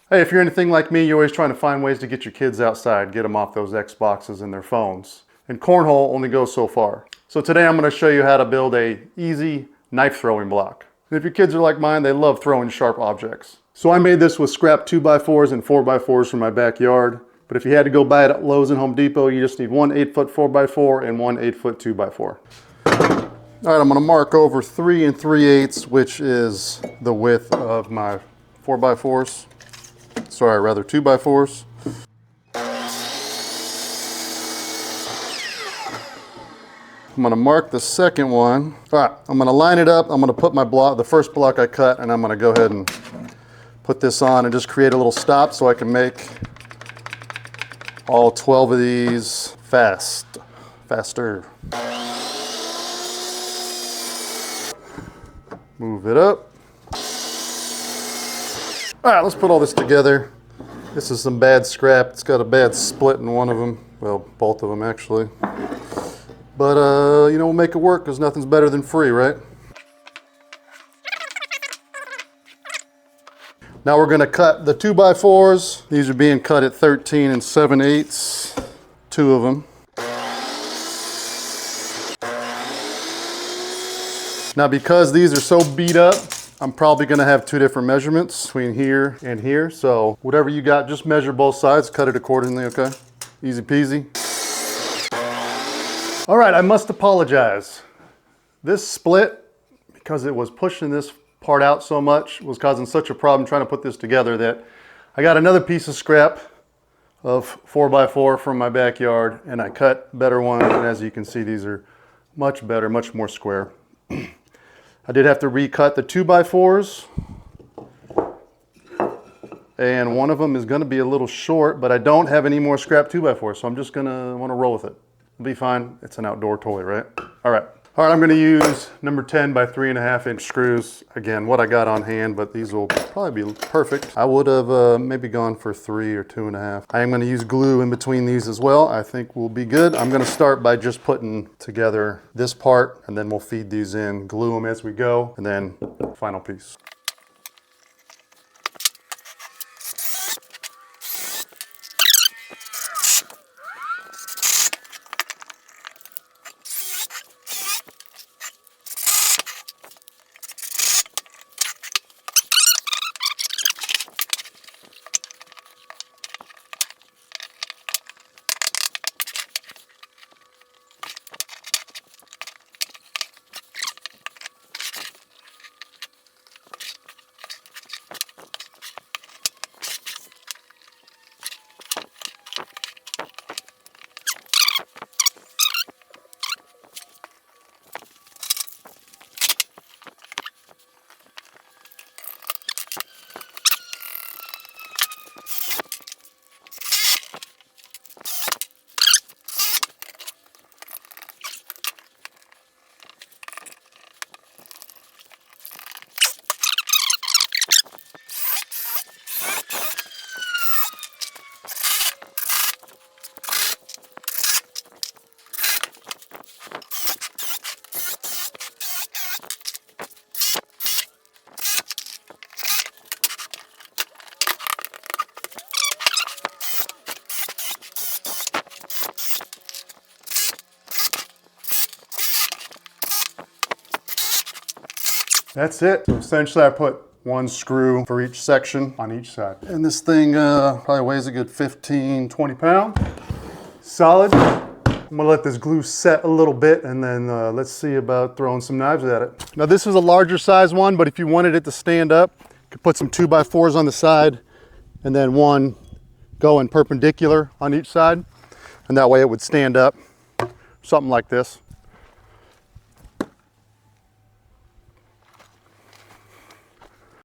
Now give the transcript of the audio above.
Hey, if you're anything like me, you're always trying to find ways to get your kids outside, get them off those Xboxes and their phones. And cornhole only goes so far. So today I'm going to show you how to build a easy knife throwing block. And if your kids are like mine, they love throwing sharp objects. So I made this with scrap 2x4s and 4x4s from my backyard. But if you had to go buy it at Lowe's and Home Depot, you just need one 8-foot 4x4 and one 8-foot 2x4. All right, I'm going to mark over 3 3/8, which is the width of my 4x4s. Sorry, rather 2x4s. I'm going to mark the second one. All right, I'm going to line it up. I'm going to put my block, the first block I cut, and I'm going to go ahead and put this on and just create a little stop so I can make all 12 of these faster. Move it up. All right, let's put all this together. This is some bad scrap. It's got a bad split in one of them. Well, both of them actually. But, you know, we'll make it work because nothing's better than free, right? Now we're going to cut the 2x4s. These are being cut at 13 7/8, 2 of them. Now because these are so beat up, I'm probably going to have 2 different measurements between here and here. So whatever you got, just measure both sides, cut it accordingly, okay? Easy peasy. All right, I must apologize. This split, because it was pushing this part out so much, was causing such a problem trying to put this together that I got another piece of scrap of 4x4 from my backyard and I cut better ones, and as you can see, these are much better, much more square. I did have to recut the 2x4s, and one of them is going to be a little short, but I don't have any more scrap 2x4s, so I'm just going to want to roll with it. It'll be fine. It's an outdoor toy, right? All right, I'm going to use number 10 by 3.5-inch screws. Again, what I got on hand, but these will probably be perfect. I would have maybe gone for 3 or 2.5. I am going to use glue in between these as well. I think we'll be good. I'm going to start by just putting together this part, and then we'll feed these in, glue them as we go, and then final piece. That's it. So essentially I put 1 screw for each section on each side. And this thing probably weighs a good 15, 20 pounds. Solid. I'm gonna let this glue set a little bit, and then let's see about throwing some knives at it. Now this is a larger size one, but if you wanted it to stand up, you could put some 2x4s on the side and then one going perpendicular on each side. And that way it would stand up, something like this.